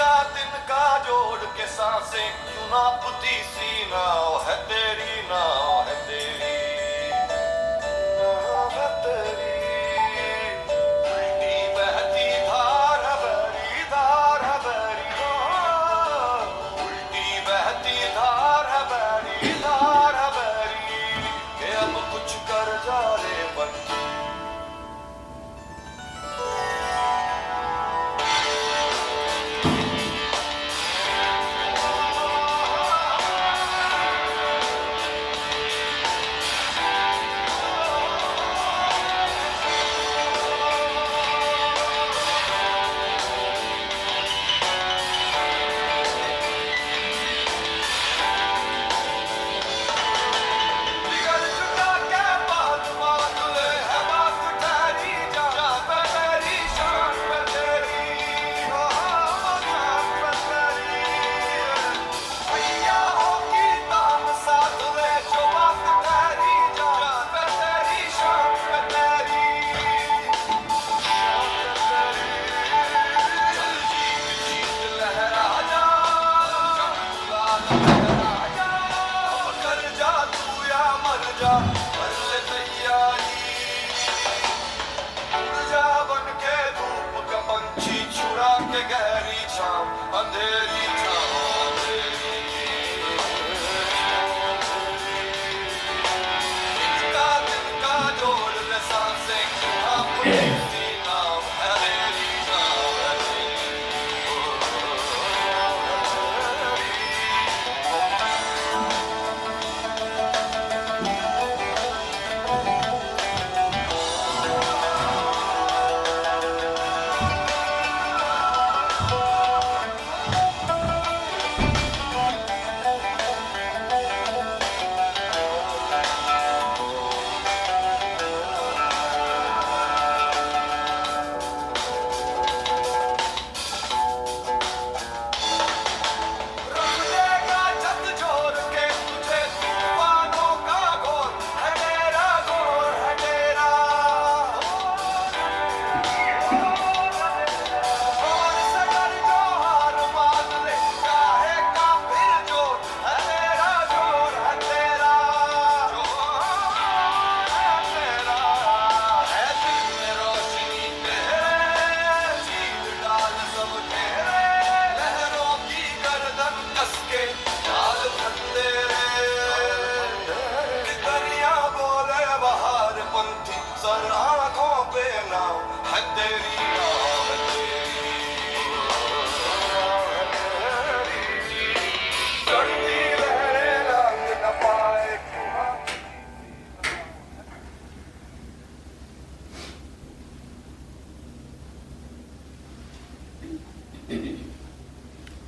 का तिनका जोड़ के सांसें क्यों नापती सी नाव है तेरी, नाव है तेरी, नाव है तेरी। उल्टी बहती धार है बहरी, धार है बहरी, उल्टी बहती धार है बहरी, धार है बहरी, के अब कुछ कर जा रे बंटी।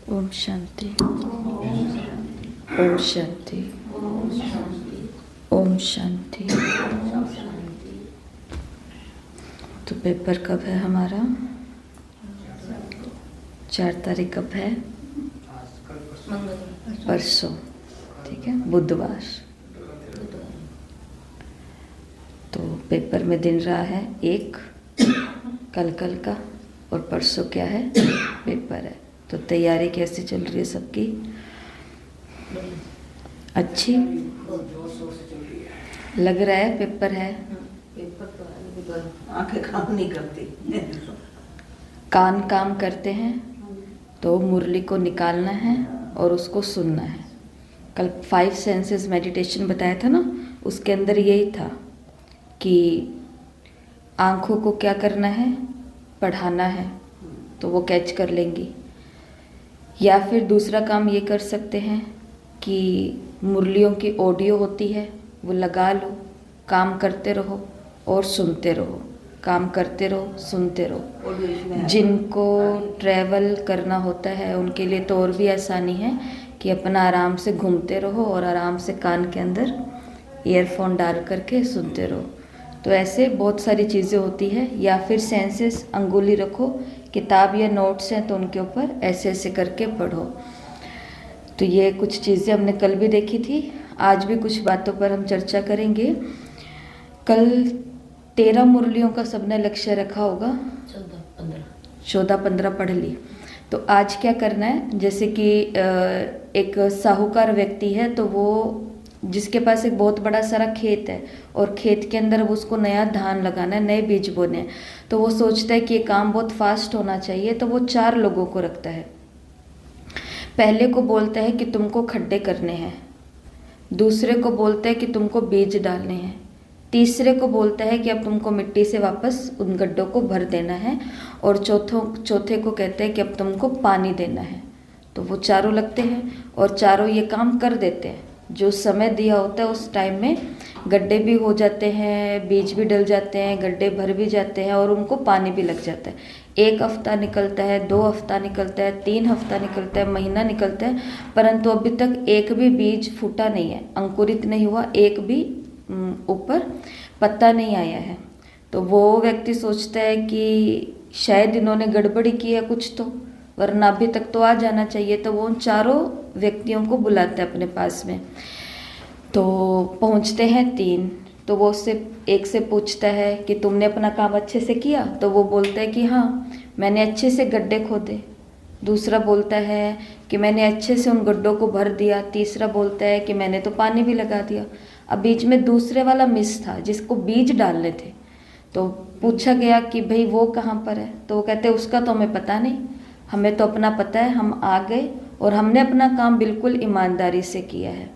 ओम शांति, ओम शांति, ओम शांति। तो पेपर कब है हमारा? 4 तारीख कब है? परसों, ठीक है, बुधवार। तो पेपर में दिन रहा है 1 कल का, और परसों क्या है? पेपर है। तो तैयारी कैसी चल रही है सबकी? अच्छी लग रहा है? पेपर है, पेपर तो आंखें काम नहीं करती, कान काम करते हैं। तो मुरली को निकालना है और उसको सुनना है। कल 5 सेंसेस मेडिटेशन बताया था ना, उसके अंदर यही था कि आँखों को क्या करना है? पढ़ाना है, तो वो कैच कर लेंगी। या फिर दूसरा काम ये कर सकते हैं कि मुरलियों की ऑडियो होती है, वो लगा लो, काम करते रहो और सुनते रहो, काम करते रहो, सुनते रहो। जिनको ट्रैवल करना होता है उनके लिए तो और भी आसानी है कि अपना आराम से घूमते रहो और आराम से कान के अंदर ईयरफोन डाल करके सुनते रहो। तो ऐसे बहुत सारी चीज़ें होती है। या फिर सेंसेस, अंगुली रखो, किताब या नोट्स हैं तो उनके ऊपर ऐसे ऐसे करके पढ़ो। तो ये कुछ चीज़ें हमने कल भी देखी थी, आज भी कुछ बातों पर हम चर्चा करेंगे। कल 13 मुरलियों का सबने लक्ष्य रखा होगा, 14-15 14-15 पढ़ ली। तो आज क्या करना है, जैसे कि एक साहूकार व्यक्ति है, तो वो जिसके पास एक बहुत बड़ा सारा खेत है और खेत के अंदर वो उसको नया धान लगाना है, नए बीज बोने हैं, तो वो सोचता है कि ये काम बहुत फास्ट होना चाहिए, तो वो 4 लोगों को रखता है। पहले को बोलता है कि तुमको खड्डे करने हैं, दूसरे को बोलता है कि तुमको बीज डालने हैं, तीसरे को बोलता है कि अब तुमको मिट्टी से वापस उन गड्ढों को भर देना है, और चौथे को कहते हैं कि अब तुमको पानी देना है। तो वो चारों लगते हैं और चारों ये काम कर देते हैं। जो समय दिया होता है उस टाइम में गड्ढे भी हो जाते हैं, बीज भी डल जाते हैं, गड्ढे भर भी जाते हैं और उनको पानी भी लग जाता है। 1 हफ्ता निकलता है, 2 हफ्ता निकलता है, 3 हफ्ता निकलता है, महीना निकलता है, परंतु अभी तक एक भी बीज फूटा नहीं है, अंकुरित नहीं हुआ, एक भी ऊपर पत्ता नहीं आया है। तो वो व्यक्ति सोचता है कि शायद इन्होंने गड़बड़ी की है कुछ, तो वरना अभी तक तो आ जाना चाहिए। तो वो उन चारों व्यक्तियों को बुलाता है अपने पास में। तो पहुंचते हैं 3, तो वो उससे एक से पूछता है कि तुमने अपना काम अच्छे से किया? तो वो बोलता है कि हाँ, मैंने अच्छे से गड्ढे खोदे। दूसरा बोलता है कि मैंने अच्छे से उन गड्ढों को भर दिया। तीसरा बोलता है कि मैंने तो पानी भी लगा दिया। अब बीच में दूसरे वाला मिस था जिसको बीज डालने थे, तो पूछा गया कि भाई वो कहाँ पर है? तो वो कहते हैं उसका तो हमें पता नहीं, हमें तो अपना पता है, हम आ गए और हमने अपना काम बिल्कुल ईमानदारी से किया है।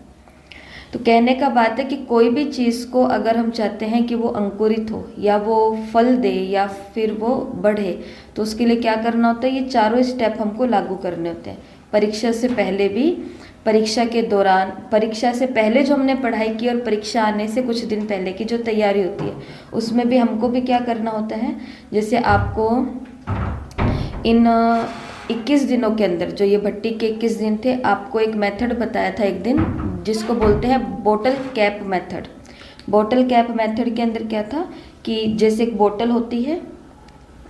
तो कहने का बात है कि कोई भी चीज़ को अगर हम चाहते हैं कि वो अंकुरित हो या वो फल दे या फिर वो बढ़े, तो उसके लिए क्या करना होता है? ये चारों स्टेप हमको लागू करने होते हैं। परीक्षा से पहले भी, परीक्षा के दौरान, परीक्षा से पहले जो हमने पढ़ाई की और परीक्षा आने से कुछ दिन पहले की जो तैयारी होती है, उसमें भी हमको भी क्या करना होता है? जैसे आपको इन 21 दिनों के अंदर, जो ये भट्टी के 21 दिन थे, आपको एक मेथड बताया था एक दिन, जिसको बोलते हैं बोतल कैप मेथड। बोतल कैप मेथड के अंदर क्या था कि जैसे एक बोतल होती है,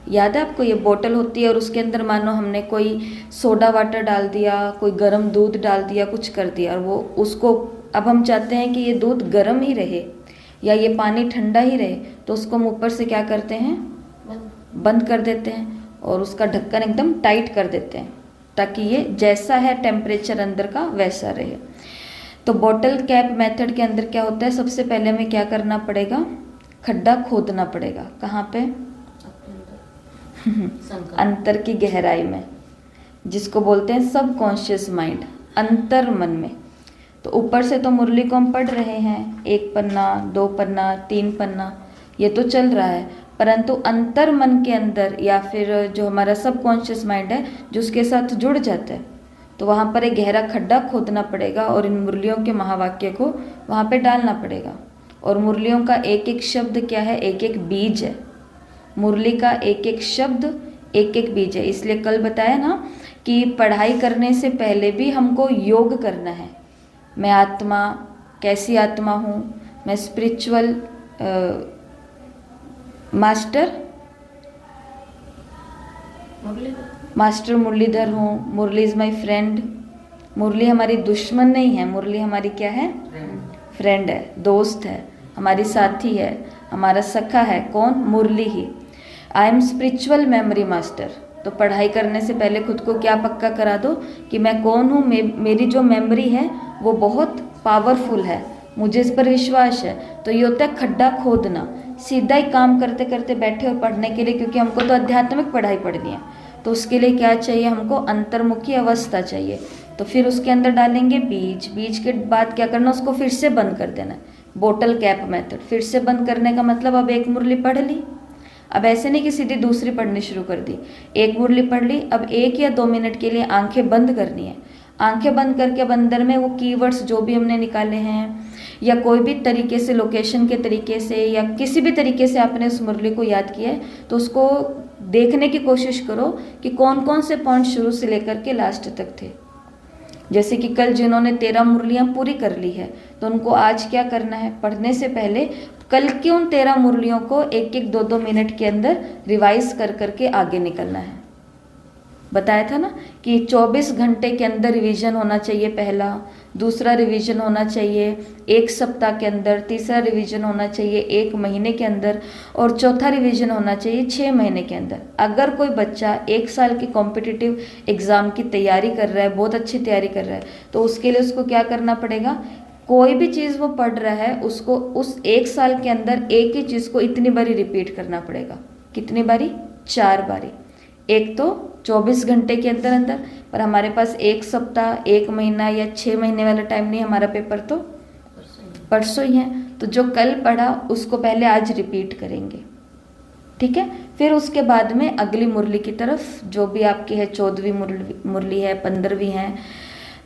याद है आपको? ये बोतल होती है और उसके अंदर मानो हमने कोई सोडा वाटर डाल दिया, कोई गर्म दूध डाल दिया, कुछ कर दिया, और वो उसको अब हम चाहते हैं कि ये दूध गर्म ही रहे या ये पानी ठंडा ही रहे, तो उसको हम ऊपर से क्या करते हैं? बंद कर देते हैं और उसका ढक्कन एकदम टाइट कर देते हैं, ताकि ये जैसा है टेम्परेचर अंदर का वैसा रहे। तो बोतल कैप मेथड के अंदर क्या होता है? सबसे पहले हमें क्या करना पड़ेगा? खड्डा खोदना पड़ेगा। कहाँ पे? अंतर की गहराई में, जिसको बोलते हैं सबकॉन्शियस माइंड, अंतर मन में। तो ऊपर से तो मुरली को हम पढ़ रहे हैं, 1 पन्ना, 2 पन्ना, 3 पन्ना, ये तो चल रहा है, परंतु अंतर मन के अंदर या फिर जो हमारा सबकॉन्शियस माइंड है, जो उसके साथ जुड़ जाता है, तो वहाँ पर एक गहरा खड्डा खोदना पड़ेगा और इन मुरलियों के महावाक्य को वहाँ पे डालना पड़ेगा। और मुरलियों का एक एक शब्द क्या है? एक एक बीज है। मुरली का एक एक शब्द एक एक बीज है। इसलिए कल बताया ना कि पढ़ाई करने से पहले भी हमको योग करना है। मैं आत्मा, कैसी आत्मा हूँ? मैं स्पिरिचुअल मास्टर मुरलीधर हूँ। मुरली इज़ माई फ्रेंड। मुरली हमारी दुश्मन नहीं है, मुरली हमारी क्या है? फ्रेंड है, दोस्त है, हमारी साथी है, हमारा सखा है। कौन? मुरली ही। I am spiritual memory master. तो पढ़ाई करने से पहले खुद को क्या पक्का करा दो कि मैं कौन हूँ? मेरी जो मेमोरी है वो बहुत पावरफुल है, मुझे इस पर विश्वास है। तो ये होता है खड्डा खोदना। सीधा ही काम करते करते बैठे और पढ़ने के लिए, क्योंकि हमको तो आध्यात्मिक पढ़ाई पढ़नी है, तो उसके लिए क्या चाहिए? हमको अंतर्मुखी अवस्था चाहिए। तो फिर उसके अंदर डालेंगे बीज। बीज के बाद क्या करना? उसको फिर से बंद कर देना। बोतल कैप मेथड। फिर से बंद करने का मतलब अब एक मुरली पढ़ ली, अब ऐसे नहीं कि सीधी दूसरी पढ़नी शुरू कर दी। एक मुरली पढ़ ली, अब 1 या 2 मिनट के लिए आंखें बंद करनी है। आंखें बंद करके अब अंदर में वो कीवर्ड्स जो भी हमने निकाले हैं, या कोई भी तरीके से, लोकेशन के तरीके से या किसी भी तरीके से आपने उस मुरली को याद किया है, तो उसको देखने की कोशिश करो कि कौन कौन से पॉइंट शुरू से लेकर के लास्ट तक थे। जैसे कि कल जिन्होंने 13 मुरलियाँ पूरी कर ली है, तो उनको आज क्या करना है? पढ़ने से पहले कल की उन 13 मुरलियों को 1-1, 2-2 मिनट के अंदर रिवाइज कर करके आगे निकलना है। बताया था ना कि 24 घंटे के अंदर रिवीजन होना चाहिए, पहला, दूसरा रिवीजन होना चाहिए 1 सप्ताह के अंदर, तीसरा रिवीजन होना चाहिए 1 महीने के अंदर और चौथा रिवीजन होना चाहिए 6 महीने के अंदर। अगर कोई बच्चा 1 साल की कॉम्पिटिटिव एग्ज़ाम की तैयारी कर रहा है, बहुत अच्छी तैयारी कर रहा है, तो उसके लिए उसको क्या करना पड़ेगा, कोई भी चीज़ वो पढ़ रहा है उसको उस 1 साल के अंदर एक ही चीज़ को इतनी बारी रिपीट करना पड़ेगा। कितनी बारी? 4 बारी। एक तो 24 घंटे के अंदर अंदर, पर हमारे पास 1 सप्ताह, 1 महीना या 6 महीने वाला टाइम नहीं, हमारा पेपर तो परसों ही है। तो जो कल पढ़ा उसको पहले आज रिपीट करेंगे, ठीक है। फिर उसके बाद में अगली मुरली की तरफ, जो भी आपकी है 14वीं मुरली है, 15वीं है,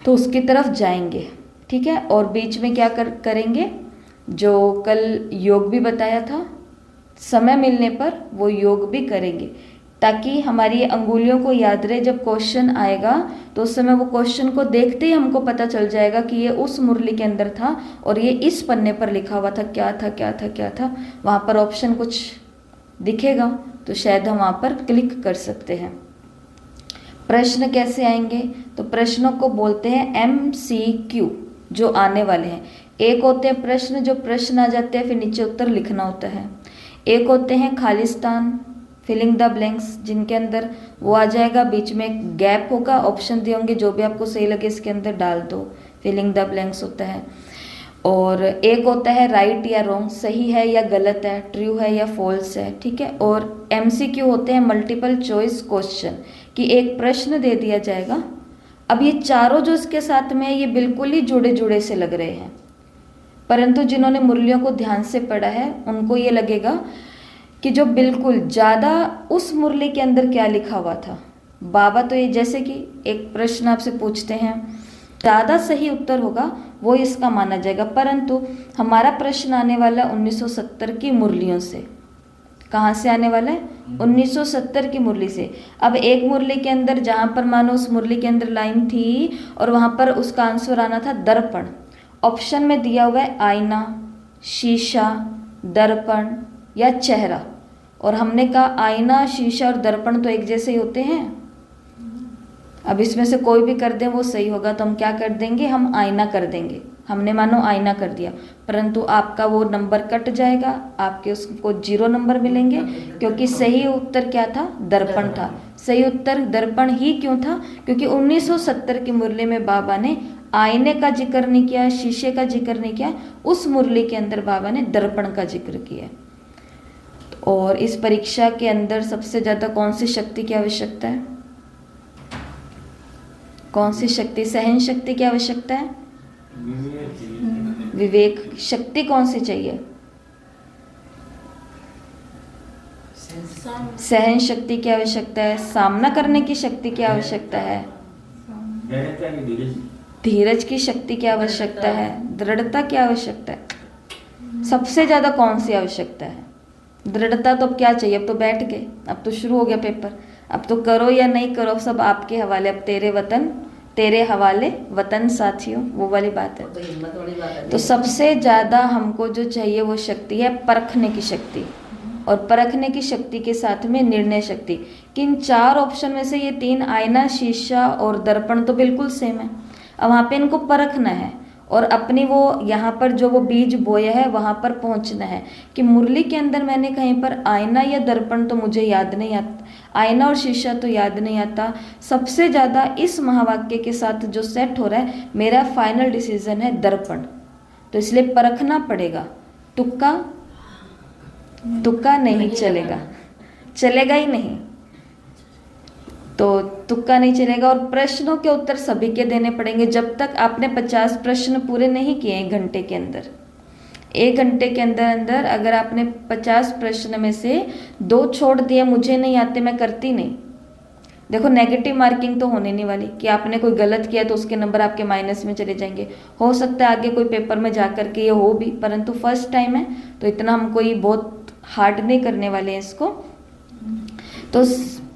तो उसकी तरफ जाएंगे, ठीक है। और बीच में क्या करेंगे, जो कल योग भी बताया था, समय मिलने पर वो योग भी करेंगे, ताकि हमारी अंगुलियों को याद रहे, जब क्वेश्चन आएगा तो उस समय वो क्वेश्चन को देखते ही हमको पता चल जाएगा कि ये उस मुरली के अंदर था और ये इस पन्ने पर लिखा हुआ था, क्या था क्या था क्या था। वहाँ पर ऑप्शन कुछ दिखेगा तो शायद हम वहाँ पर क्लिक कर सकते हैं। प्रश्न कैसे आएंगे, तो प्रश्नों को बोलते हैं MCQ, जो आने वाले हैं। एक होते हैं प्रश्न, जो प्रश्न आ जाते हैं फिर नीचे उत्तर लिखना होता है। एक होते हैं खालिस्तान, फिलिंग द ब्लैंक्स, जिनके अंदर वो आ जाएगा, बीच में एक गैप होगा, ऑप्शन दिए होंगे, जो भी आपको सही लगे इसके अंदर डाल दो, फिलिंग द ब्लैंक्स होता है। और एक होता है राइट या रॉन्ग, सही है या गलत है, ट्रू है या फॉल्स है, ठीक है। और MCQ होते हैं मल्टीपल चॉइस क्वेश्चन, कि एक प्रश्न दे दिया जाएगा। अब ये चारों जो इसके साथ में है ये बिल्कुल ही जुड़े जुड़े से लग रहे हैं, परंतु जिन्होंने मुरलियों को ध्यान से पढ़ा है उनको ये लगेगा कि जो बिल्कुल ज़्यादा उस मुरली के अंदर क्या लिखा हुआ था। बाबा तो ये जैसे कि एक प्रश्न आपसे पूछते हैं, ज़्यादा सही उत्तर होगा वो इसका माना जाएगा, परंतु हमारा प्रश्न आने वाला 1970 की मुरलियों से। कहाँ से आने वाला है? 1970 की मुरली से। अब एक मुरली के अंदर जहाँ पर मानो उस मुरली के अंदर लाइन थी और वहाँ पर उसका आंसर आना था दर्पण। ऑप्शन में दिया हुआ है आईना, शीशा, दर्पण या चेहरा, और हमने कहा आईना, शीशा और दर्पण तो एक जैसे ही होते हैं। अब इसमें से कोई भी कर दें वो सही होगा, तो हम क्या कर देंगे, हम आईना कर देंगे। हमने मानो आईना कर दिया, परंतु आपका वो नंबर कट जाएगा, आपके उसको 0 नंबर मिलेंगे, क्योंकि सही उत्तर क्या था, दर्पण था। सही उत्तर दर्पण ही क्यों था, क्योंकि 1970 की मुरली में बाबा ने आईने का जिक्र नहीं किया, शीशे का जिक्र नहीं किया, उस मुरली के अंदर बाबा ने दर्पण का जिक्र किया। और इस परीक्षा के अंदर सबसे ज़्यादा कौन सी शक्ति की आवश्यकता है? कौन सी शक्ति? सहन शक्ति की आवश्यकता है। विवेक शक्ति कौन सी चाहिए? सहन शक्ति की आवश्यकता है। सामना करने की शक्ति की आवश्यकता है। धीरज की शक्ति की आवश्यकता है। दृढ़ता की आवश्यकता है। सबसे ज्यादा कौन सी आवश्यकता है? दृढ़ता। तो अब क्या चाहिए? अब तो बैठ गए, अब तो शुरू हो गया पेपर, अब तो करो या नहीं करो सब आपके हवाले। अब तेरे वतन तेरे हवाले वतन साथियों, वो वाली बात है। तो सबसे ज़्यादा हमको जो चाहिए वो शक्ति है परखने की शक्ति, और परखने की शक्ति के साथ में निर्णय शक्ति। कि इन 4 ऑप्शन में से ये 3 आईना, शीशा और दर्पण तो बिल्कुल सेम है। अब वहाँ पे इनको परखना है और अपनी वो यहाँ पर जो वो बीज बोया है वहाँ पर पहुँचना है। कि मुरली के अंदर मैंने कहीं पर आईना या दर्पण तो मुझे याद नहीं आता, आईना और शीशा तो याद नहीं आता। सबसे ज़्यादा इस महावाक्य के साथ जो सेट हो रहा है, मेरा फाइनल डिसीजन है दर्पण। तो इसलिए परखना पड़ेगा। तुक्का नहीं चलेगा, चलेगा ही नहीं। तो तुक्का नहीं चलेगा। और प्रश्नों के उत्तर सभी के देने पड़ेंगे। जब तक आपने 50 प्रश्न पूरे नहीं किए 1 घंटे के अंदर, 1 घंटे के अंदर अंदर अगर आपने 50 प्रश्न में से 2 छोड़ दिए, मुझे नहीं आते, मैं करती नहीं, देखो नेगेटिव मार्किंग तो होने नहीं वाली। कि आपने कोई गलत किया तो उसके नंबर आपके माइनस में चले जाएंगे। हो सकता है आगे कोई पेपर में जा कर के ये हो भी, परंतु फर्स्ट टाइम है तो इतना हम कोई बहुत हार्ड नहीं करने वाले हैं इसको। तो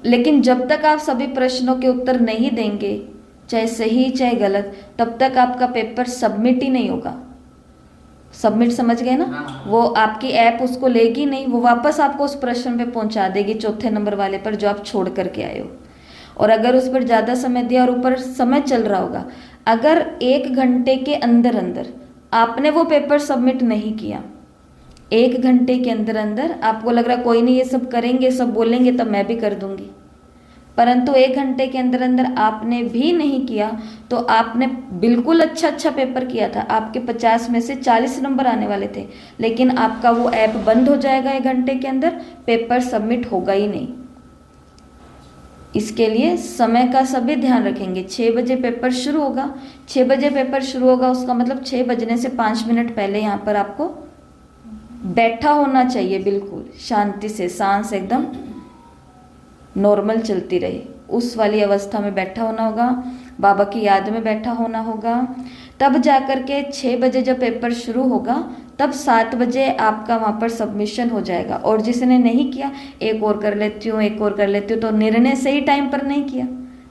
लेकिन जब तक आप सभी प्रश्नों के उत्तर नहीं देंगे, चाहे सही चाहे गलत, तब तक आपका पेपर सबमिट ही नहीं होगा। सबमिट समझ गए ना? वो आपकी ऐप उसको लेगी नहीं, वो वापस आपको उस प्रश्न पे पहुंचा देगी 4थे नंबर वाले पर जो आप छोड़ करके आए हो। और अगर उस पर ज़्यादा समय दिया और ऊपर समय चल रहा होगा, अगर 1 घंटे के अंदर अंदर आपने वो पेपर सबमिट नहीं किया, 1 घंटे के अंदर अंदर आपको लग रहा कोई नहीं ये सब करेंगे, सब बोलेंगे तब मैं भी कर दूंगी, परंतु 1 घंटे के अंदर अंदर आपने भी नहीं किया तो आपने बिल्कुल अच्छा पेपर किया था, आपके 50 में से 40 नंबर आने वाले थे, लेकिन आपका वो ऐप बंद हो जाएगा 1 घंटे के अंदर, पेपर सबमिट होगा ही नहीं। इसके लिए समय का सभी ध्यान रखेंगे। 6 बजे पेपर शुरू होगा, 6 बजे पेपर शुरू होगा, उसका मतलब 6 बजने से 5 मिनट पहले यहाँ पर आपको बैठा होना चाहिए, बिल्कुल शांति से, सांस एकदम नॉर्मल चलती रहे, उस वाली अवस्था में बैठा होना होगा, बाबा की याद में बैठा होना होगा। तब जाकर के 6 बजे जब पेपर शुरू होगा तब 7 बजे आपका वहाँ पर सबमिशन हो जाएगा। और जिसने नहीं किया, एक और कर लेती हूँ, एक और कर लेती हूँ, तो निर्णय सही टाइम पर नहीं किया,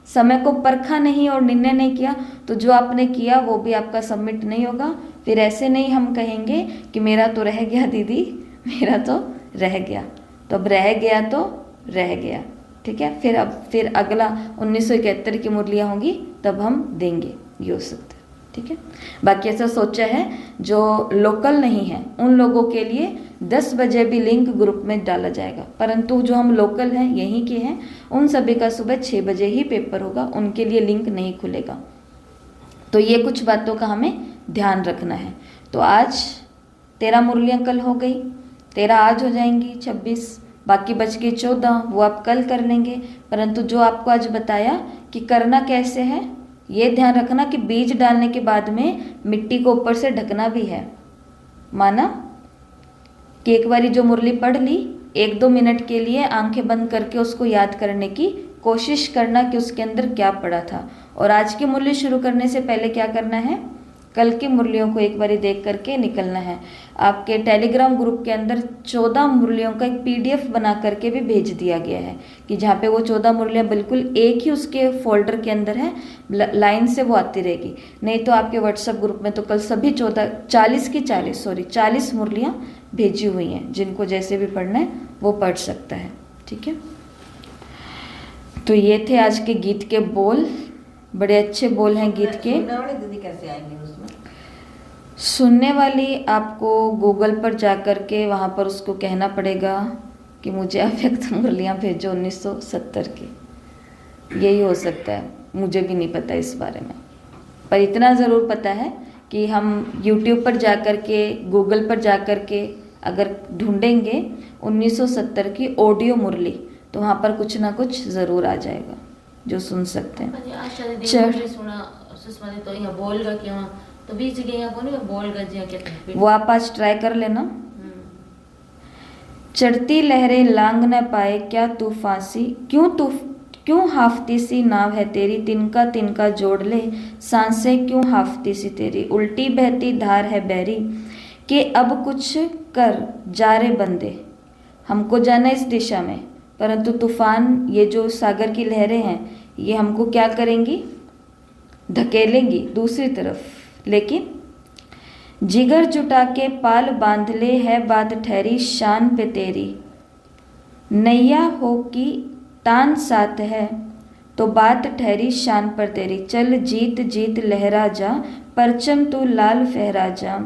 समय को परखा नहीं और निर्णय नहीं किया, तो जो आपने किया वो भी आपका सबमिट नहीं होगा। फिर ऐसे नहीं हम कहेंगे कि मेरा तो रह गया दीदी, मेरा तो रह गया, तो अब रह गया तो रह गया, ठीक है। फिर अगला 1971 की मुरलियाँ होंगी तब हम देंगे, ये हो सकता है, ठीक है। बाकी ऐसा सोचा है जो लोकल नहीं है उन लोगों के लिए 10 बजे भी लिंक ग्रुप में डाला जाएगा, परंतु जो हम लोकल हैं, यहीं के हैं, उन सभी का सुबह 6 बजे ही पेपर होगा, उनके लिए लिंक नहीं खुलेगा। तो ये कुछ बातों का हमें ध्यान रखना है। तो आज 13 मुरलियाँ कल हो गई, 13 आज हो जाएंगी, 26 बाकी बच गई 14, वो आप कल कर लेंगे। परंतु जो आपको आज बताया कि करना कैसे है, ये ध्यान रखना कि बीज डालने के बाद में मिट्टी को ऊपर से ढकना भी है। माना कि एक बारी जो मुरली पढ़ ली, 1-2 मिनट के लिए आंखें बंद करके उसको याद करने की कोशिश करना कि उसके अंदर क्या पड़ा था। और आज की मुरली शुरू करने से पहले क्या करना है, कल की मुरलियों को एक बारी देख करके निकलना है। आपके टेलीग्राम ग्रुप के अंदर 14 मुरलियों का एक PDF बना करके भी भेज दिया गया है कि जहाँ पे वो 14 मुरलियाँ बिल्कुल एक ही उसके फोल्डर के अंदर है, लाइन से वो आती रहेगी। नहीं तो आपके व्हाट्सएप ग्रुप में तो कल सभी 40 मुरलियाँ भेजी हुई हैं, जिनको जैसे भी पढ़ना है वो पढ़ सकता है, ठीक है। तो ये थे आज के गीत के बोल, बड़े अच्छे बोल हैं गीत के। दीदी कैसे आएंगे उसमें? सुनने वाली आपको गूगल पर जा कर के वहाँ पर उसको कहना पड़ेगा कि मुझे अव्यक्त मुरलियाँ भेजो 1970 की, यही हो सकता है, मुझे भी नहीं पता इस बारे में। पर इतना ज़रूर पता है कि हम YouTube पर जा कर के, गूगल पर जा कर के अगर ढूंढेंगे 1970 की ऑडियो मुरली, तो वहाँ पर कुछ ना कुछ ज़रूर आ जाएगा जो सुन सकते हैं। वो आप आज ट्राई कर लेना। चढ़ती लहरें लांग न पाए क्या तू फांसी, क्यों हाफती सी नाव है तेरी, तिनका तिनका जोड़ ले सांसें क्यों हाफती सी तेरी, उल्टी बहती धार है बहरी कि अब कुछ कर जा रे बंदे। हमको जाना इस दिशा में, परंतु तूफान, ये जो सागर की लहरें हैं, ये हमको क्या करेंगी, धकेलेंगी दूसरी तरफ। लेकिन जिगर जुटा के पाल बांध ले, है बात ठहरी शान पे तेरी, नैया हो की तान साथ है तो बात ठहरी शान पर तेरी, चल जीत जीत लहरा जा परचम तू लाल फहरा जा,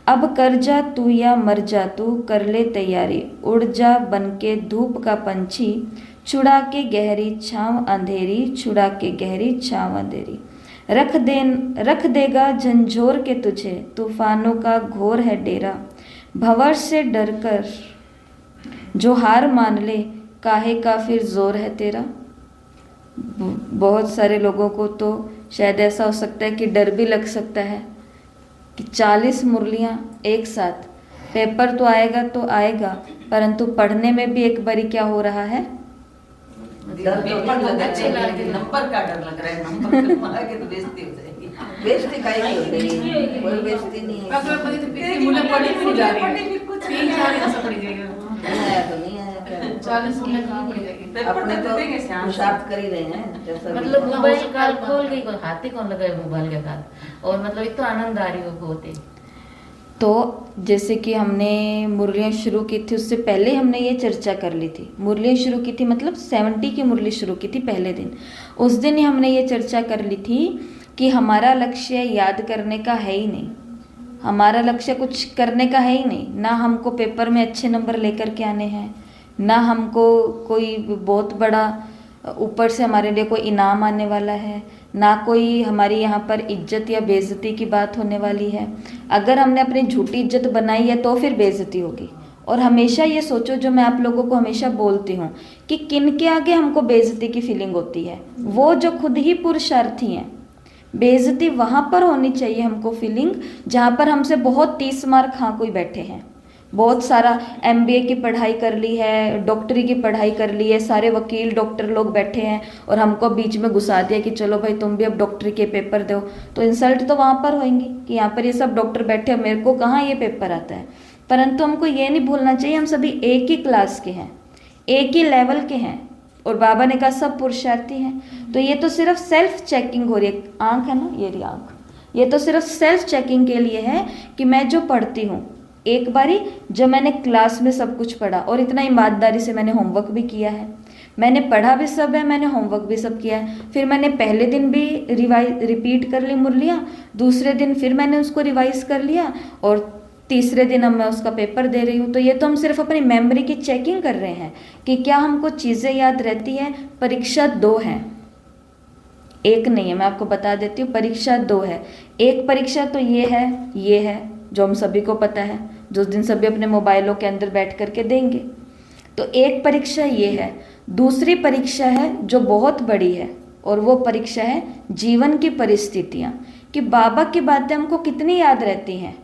अब कर जा तू या मर जा तू, कर ले तैयारी उड़ जा बन के धूप का पंछी, छुड़ा के गहरी छाँव अंधेरी, छुड़ा के गहरी छाँव अंधेरी, रख देगा झंझोर के तुझे, तूफानों का घोर है डेरा, भंवर से डर कर जो हार मान ले, काहे का फिर जोर है तेरा। बहुत सारे लोगों को तो शायद ऐसा हो सकता है कि डर भी लग सकता है कि 40 मुरलियाँ एक साथ, पेपर तो आएगा, परंतु पढ़ने में भी एक बारी क्या हो रहा है, नंबर का डर लग रहा है, नंबर मांगा के तो बेइज्जती हो जाएगी। बेइज्जती काहे की हो रही है, कोई बेइज्जती नहीं है। अगर पढ़ी तो कितनी मुझे पढ़ी भी नहीं जा रही है, 3-4 ऐसा पढ़ी जाएगा, नहीं आया क्या, 40 मुझे कहाँ पढ़ी जाएगी। अपने तो पुरुषार्थ कर ही रहे हैं, जैसा मतलब मोबाइल काल खोल गई, हाथ ही कौन लगाए मोबाइल के साथ, और मतलब एक तो आनंद आ रही हो होते। तो जैसे कि हमने मुरलियाँ शुरू की थी, उससे पहले हमने ये चर्चा कर ली थी। मुरलियाँ शुरू की थी मतलब 70 की मुरली शुरू की थी पहले दिन। उस दिन ही हमने ये चर्चा कर ली थी कि हमारा लक्ष्य याद करने का है ही नहीं, हमारा लक्ष्य कुछ करने का है ही नहीं। ना हमको पेपर में अच्छे नंबर लेकर के आने हैं, ना हमको कोई बहुत बड़ा ऊपर से हमारे लिए कोई इनाम आने वाला है, ना कोई हमारी यहाँ पर इज्जत या बेइज्जती की बात होने वाली है। अगर हमने अपनी झूठी इज्जत बनाई है तो फिर बेइज्जती होगी। और हमेशा ये सोचो, जो मैं आप लोगों को हमेशा बोलती हूँ, कि किन के आगे हमको बेइज्जती की फीलिंग होती है, वो जो खुद ही पुरुषार्थी हैं। बेइज्जती वहाँ पर होनी चाहिए हमको फीलिंग जहाँ पर हमसे बहुत 30 मार्क हाँ कोई बैठे हैं, बहुत सारा MBA की पढ़ाई कर ली है, डॉक्टरी की पढ़ाई कर ली है, सारे वकील डॉक्टर लोग बैठे हैं और हमको बीच में घुसा दिया कि चलो भाई तुम भी अब डॉक्टरी के पेपर दो। तो इंसल्ट तो वहाँ पर होंगी कि यहाँ पर ये सब डॉक्टर बैठे हैं, मेरे को कहाँ ये पेपर आता है। परंतु हमको ये नहीं भूलना चाहिए, हम सभी एक ही क्लास के हैं, एक ही लेवल के हैं, और बाबा ने कहा सब पुरुषार्थी हैं। तो ये तो सिर्फ सेल्फ चेकिंग हो रही है। आँख है ना, ये रही आँख, ये तो सिर्फ सेल्फ चेकिंग के लिए है कि मैं जो पढ़ती हूँ, एक बारी जब मैंने क्लास में सब कुछ पढ़ा और इतना ईमानदारी से मैंने होमवर्क भी किया है, मैंने पढ़ा भी सब है, मैंने होमवर्क भी सब किया है, फिर मैंने पहले दिन भी रिपीट कर ली मुरलियाँ, दूसरे दिन फिर मैंने उसको रिवाइज कर लिया, और तीसरे दिन अब मैं उसका पेपर दे रही हूँ। तो ये तो हम सिर्फ अपनी मेमोरी की चेकिंग कर रहे हैं कि क्या हमको चीज़ें याद रहती है। परीक्षा 2 है, एक नहीं है, मैं आपको बता देती हूँ, परीक्षा 2 है। एक परीक्षा तो ये है जो हम सभी को पता है, जो उस दिन सभी अपने मोबाइलों के अंदर बैठ करके देंगे। तो एक परीक्षा ये है। दूसरी परीक्षा है जो बहुत बड़ी है, और वो परीक्षा है जीवन की परिस्थितियाँ, कि बाबा की बातें हमको कितनी याद रहती हैं।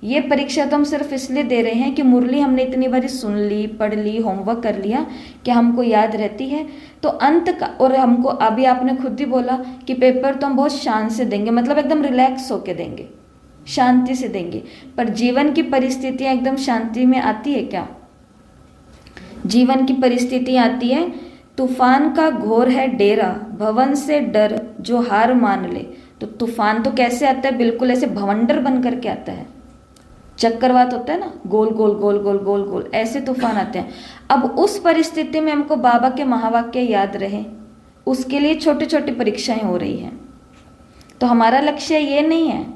ये परीक्षा तो हम सिर्फ इसलिए दे रहे हैं कि मुरली हमने इतनी बारी सुन ली, पढ़ ली, होमवर्क कर लिया, कि हमको याद रहती है। तो अंत का, और हमको अभी आपने खुद ही बोला कि पेपर तो हम बहुत शान से देंगे, मतलब एकदम रिलैक्स होके देंगे, शांति से देंगे। पर जीवन की परिस्थितियाँ एकदम शांति में आती है क्या? जीवन की परिस्थितियाँ आती है, तूफान का घोर है डेरा, भवन से डर जो हार मान ले। तो तूफान तो कैसे आता है? बिल्कुल ऐसे भवंडर बन करके आता है, चक्रवात होता है ना, गोल गोल गोल गोल गोल गोल, ऐसे तूफान आते हैं। अब उस परिस्थिति में हमको बाबा के महावाक्य याद रहे, उसके लिए छोटी छोटी परीक्षाएं हो रही हैं। तो हमारा लक्ष्य ये नहीं है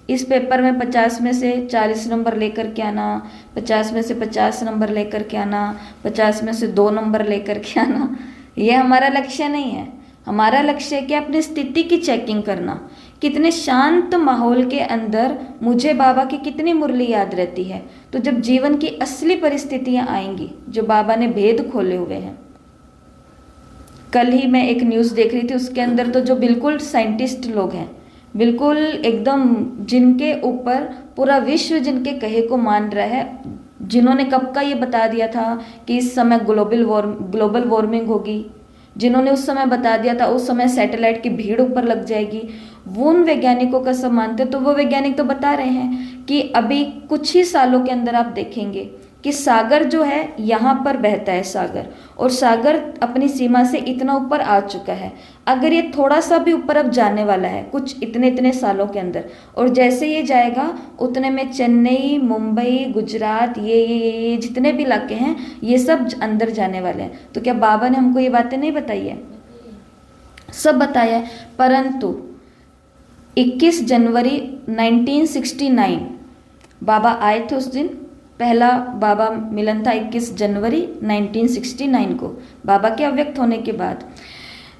इस पेपर में 50 में से 40 नंबर लेकर के आना, 50 में से 50 नंबर लेकर के आना, 50 में से 2 नंबर लेकर के आना, ये हमारा लक्ष्य नहीं है। हमारा लक्ष्य है कि अपनी स्थिति की चेकिंग करना, कितने शांत माहौल के अंदर मुझे बाबा की कितनी मुरली याद रहती है। तो जब जीवन की असली परिस्थितियां आएंगी, जो बाबा ने भेद खोले हुए हैं। कल ही मैं एक न्यूज़ देख रही थी, उसके अंदर तो जो बिल्कुल साइंटिस्ट लोग हैं, बिल्कुल एकदम जिनके ऊपर पूरा विश्व जिनके कहे को मान रहा है, जिन्होंने कब का ये बता दिया था कि इस समय ग्लोबल वार्मिंग होगी, जिन्होंने उस समय बता दिया था उस समय सैटेलाइट की भीड़ ऊपर लग जाएगी, वो उन वैज्ञानिकों का सब मानते। तो वो वैज्ञानिक तो बता रहे हैं कि अभी कुछ ही सालों के अंदर आप देखेंगे कि सागर जो है यहाँ पर बहता है सागर, और सागर अपनी सीमा से इतना ऊपर आ चुका है। अगर ये थोड़ा सा भी ऊपर अब जाने वाला है कुछ इतने सालों के अंदर, और जैसे ये जाएगा उतने में चेन्नई, मुंबई, गुजरात, ये जितने भी इलाके हैं, ये सब अंदर जाने वाले हैं। तो क्या बाबा ने हमको ये बातें नहीं बताई है? सब बताया है। परंतु 21 जनवरी 1969 बाबा आए थे। उस दिन पहला बाबा मिलन था 21 जनवरी 1969 को, बाबा के अव्यक्त होने के बाद,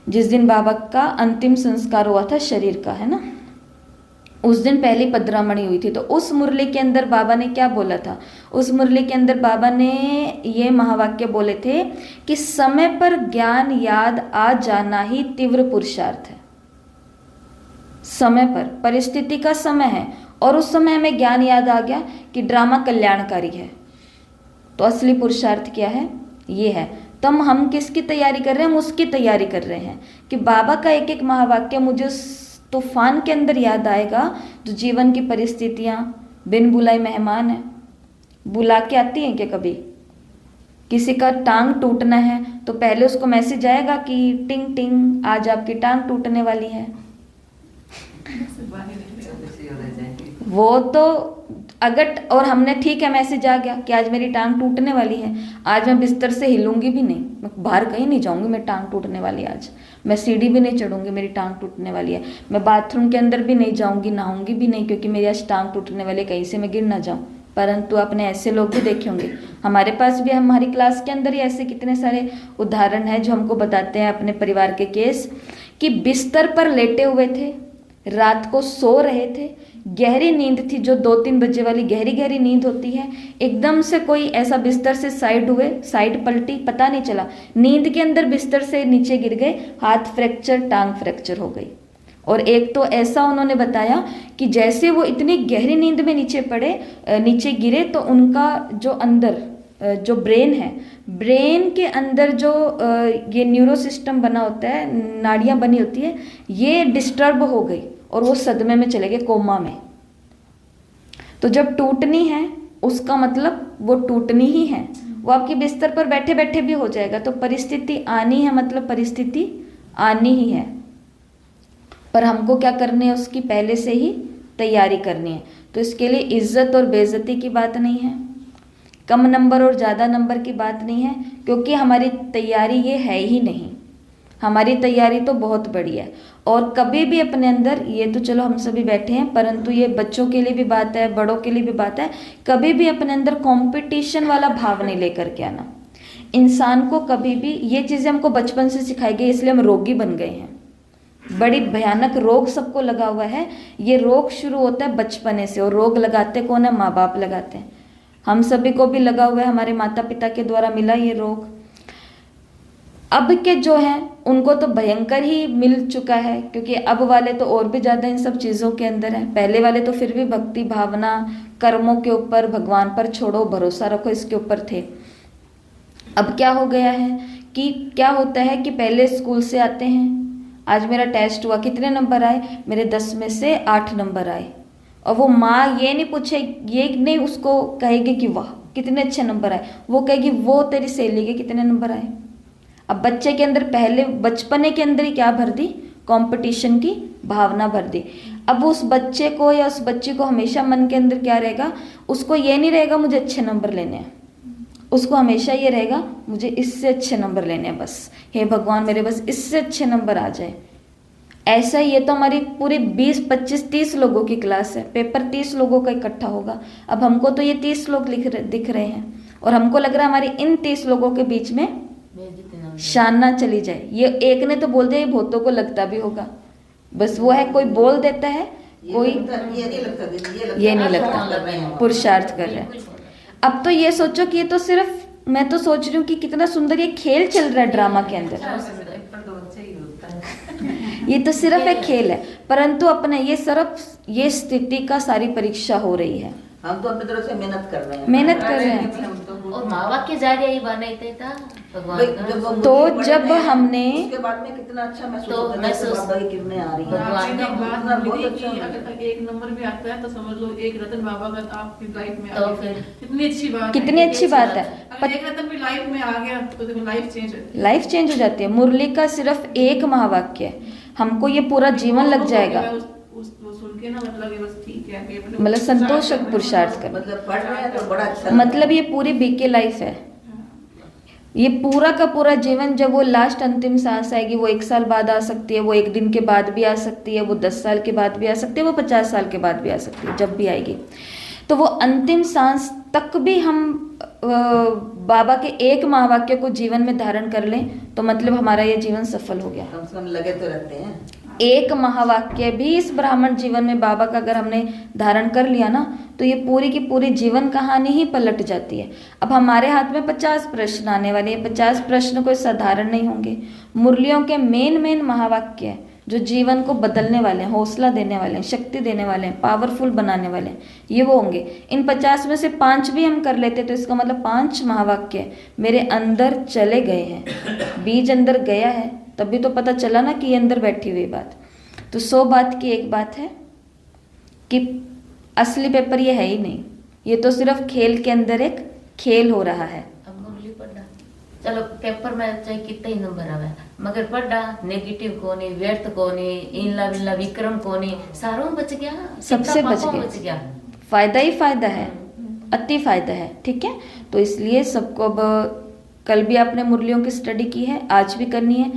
जिस दिन बाबा का अंतिम संस्कार हुआ था शरीर का, है ना। उस दिन पहली पधरामणि हुई थी। तो उस मुरली के अंदर बाबा ने क्या बोला था? उस मुरली के अंदर बाबा ने ये महावाक्य बोले थे कि समय पर ज्ञान याद आ जाना ही तीव्र पुरुषार्थ है। समय पर, परिस्थिति का समय है, और उस समय हमें ज्ञान याद आ गया कि ड्रामा कल्याणकारी है, तो असली पुरुषार्थ क्या है? ये है। तो हम किसकी तैयारी कर रहे हैं? हम उसकी तैयारी कर रहे हैं कि बाबा का एक एक महावाक्य मुझे उस तूफान के अंदर याद आएगा, जो जीवन की परिस्थितियाँ बिन बुलाए मेहमान है। बुला के आती हैं क्या कभी? किसी का टांग टूटना है तो पहले उसको मैसेज आएगा कि टिंग टिंग आज आपकी टांग टूटने वाली है। वो तो अगर और हमने ठीक है मैसेज आ गया कि आज मेरी टांग टूटने वाली है, आज मैं बिस्तर से हिलूंगी भी नहीं, मैं बाहर कहीं नहीं जाऊंगी, मेरी टांग टूटने वाली है, आज मैं सीढ़ी भी नहीं चढ़ूंगी, मेरी टांग टूटने वाली है, मैं बाथरूम के अंदर भी नहीं जाऊंगी, नहाऊंगी भी नहीं क्योंकि मेरी आज टांग टूटने वाली है, कहीं से मैं गिर ना जाऊं। परंतु आपने ऐसे लोग भी देखे होंगे, हमारे पास भी, हमारी क्लास के अंदर ही ऐसे कितने सारे उदाहरण हैं जो हमको बताते हैं अपने परिवार के केस, कि बिस्तर पर लेटे हुए थे, रात को सो रहे थे, गहरी नींद थी, जो 2-3 बजे वाली गहरी गहरी नींद होती है, एकदम से कोई ऐसा बिस्तर से साइड हुए, साइड पलटी, पता नहीं चला, नींद के अंदर बिस्तर से नीचे गिर गए, हाथ फ्रैक्चर, टांग फ्रैक्चर हो गई। और एक तो ऐसा उन्होंने बताया कि जैसे वो इतनी गहरी नींद में नीचे पड़े, नीचे गिरे, तो उनका जो अंदर जो ब्रेन है, ब्रेन के अंदर जो ये न्यूरो सिस्टम बना होता है, नाड़ियाँ बनी होती है, ये डिस्टर्ब हो गई और वो सदमे में चले गए, कोमा में। तो जब टूटनी है उसका मतलब वो टूटनी ही है, वो आपकी बिस्तर पर बैठे बैठे भी हो जाएगा। तो परिस्थिति आनी है, मतलब परिस्थिति आनी ही है, पर हमको क्या करनी है, उसकी पहले से ही तैयारी करनी है। तो इसके लिए इज्जत और बेइज्जती की बात नहीं है, कम नंबर और ज़्यादा नंबर की बात नहीं है, क्योंकि हमारी तैयारी ये है ही नहीं, हमारी तैयारी तो बहुत बड़ी है। और कभी भी अपने अंदर, ये तो चलो हम सभी बैठे हैं, परंतु ये बच्चों के लिए भी बात है, बड़ों के लिए भी बात है, कभी भी अपने अंदर कंपटीशन वाला भाव नहीं लेकर के आना। इंसान को कभी भी, ये चीज़ें हमको बचपन से सिखाई गई, इसलिए हम रोगी बन गए हैं। बड़ी भयानक रोग सबको लगा हुआ है, ये रोग शुरू होता है बचपने से, और रोग लगाते कौन है, माँ बाप लगाते हैं। हम सभी को भी लगा हुआ है, हमारे माता पिता के द्वारा मिला ये रोग। अब के जो हैं उनको तो भयंकर ही मिल चुका है, क्योंकि अब वाले तो और भी ज़्यादा इन सब चीज़ों के अंदर है। पहले वाले तो फिर भी भक्ति भावना, कर्मों के ऊपर, भगवान पर छोड़ो, भरोसा रखो, इसके ऊपर थे। अब क्या हो गया है कि क्या होता है कि पहले स्कूल से आते हैं, आज मेरा टेस्ट हुआ, कितने नंबर आए, मेरे 10 में से 8 नंबर आए, और वो माँ ये नहीं पूछे, ये नहीं उसको कहेगी कि वाह कितने अच्छे नंबर आए, वो कहेगी वो तेरी सहेली के कितने नंबर आए। अब बच्चे के अंदर पहले बचपने के अंदर ही क्या भर दी, कंपटीशन की भावना भर दी। अब उस बच्चे को या उस बच्ची को हमेशा मन के अंदर क्या रहेगा, उसको ये नहीं रहेगा मुझे अच्छे नंबर लेने हैं, उसको हमेशा ये रहेगा मुझे इससे अच्छे नंबर लेने हैं, बस हे भगवान मेरे बस इससे अच्छे नंबर आ जाए। ऐसा ही, ये तो हमारी पूरी 20, 25, 30 लोगों की क्लास है, पेपर 30 लोगों का इकट्ठा होगा। अब हमको तो ये 30 लोग दिख रहे हैं, और हमको लग रहा है हमारी इन 30 लोगों के बीच में शान ना चली जाए। ये एक ने तो बोल दिया, ये बहुतों को लगता भी होगा, बस वो है कोई बोल देता है, कोई ये नहीं लगता, पुरुषार्थ कर रहे हैं। अब तो ये सोचो कि ये तो सिर्फ, मैं तो सोच रही हूँ कि कितना सुंदर ये खेल चल रहा है ड्रामा के अंदर, ये तो सिर्फ एक खेल है, परंतु अपने ये सिर्फ ये स्थिति का सारी परीक्षा हो रही है। हम तो अपनी तरफ से मेहनत कर रहे हैं, मेहनत कर रहे हैं। और माँ बाप के जारिया ही बनाते था भगवान। तो जब हमने उसके बाद में कितना अच्छा महसूस तो होता है, महसूस बाबा की किरणें आ रही हैं। भगवान का बात बहुत मिली अच्छा कि है। अगर एक नंबर भी आता है तो समझ लो एक रतन बाबा का आपकी लाइफ में आ तो गया। फिर कितनी अच्छी बात है, कितनी अच्छी बात है, अगर एक रतन भी लाइफ में आ गया तो देखो लाइफ चेंज है। लाइफ चेंज हो जाती है। मुरली का सिर्फ एक महावाक्य है, हमको ये पूरा जीवन लग जाएगा। वो सुन के ना मतलब ये बस ठीक है कि अपने मतलब संतोष और पुरुषार्थ कर, मतलब पढ़ रहे हैं तो बड़ा अच्छा मतलब ये पूरी बीके लाइफ है, ये पूरा का पूरा जीवन। जब वो लास्ट अंतिम सांस आएगी, वो 1 साल बाद आ सकती है, वो 1 दिन के बाद भी आ सकती है, वो 10 साल के बाद भी आ सकती है, वो 50 साल के बाद भी आ सकती है, जब भी आएगी। तो वो अंतिम सांस तक भी हम बाबा के एक महावाक्य को जीवन में धारण कर लें तो मतलब हमारा ये जीवन सफल हो गया। कम से कम लगे तो रहते हैं। एक महावाक्य भी इस ब्राह्मण जीवन में बाबा का अगर हमने धारण कर लिया ना, तो ये पूरी की पूरी जीवन कहानी ही पलट जाती है। अब हमारे हाथ में 50 प्रश्न आने वाले हैं, 50 प्रश्न कोई साधारण नहीं होंगे। मुरलियों के मेन महावाक्य है जो जीवन को बदलने वाले हैं, हौसला देने वाले हैं, शक्ति देने वाले हैं, पावरफुल बनाने वाले हैं, ये वो होंगे। इन 50 में से 5 भी हम कर लेते तो इसका मतलब 5 महावाक्य मेरे अंदर चले गए हैं, बीज अंदर गया है, तभी तो पता चला ना कि ये अंदर बैठी हुई बात। तो 100 बात की एक बात है कि असली पेपर ये है ही नहीं, ये तो सिर्फ खेल के अंदर एक खेल हो रहा है। अब मुरली पढ़ा, चलो पेपर में चाहे कितने ही नंबर आवे, मगर पढ़ा नेगेटिव कोनी, व्यर्थ कोनी, इनला विक्रम कोनी, सारों बच गया, सबसे बच गया। फ़ायदा ही फ़ायदा है, अति फ़ायदा है। ठीक है, तो इसलिए सबको अब कल भी आपने मुरलियों की स्टडी की है, आज भी करनी है।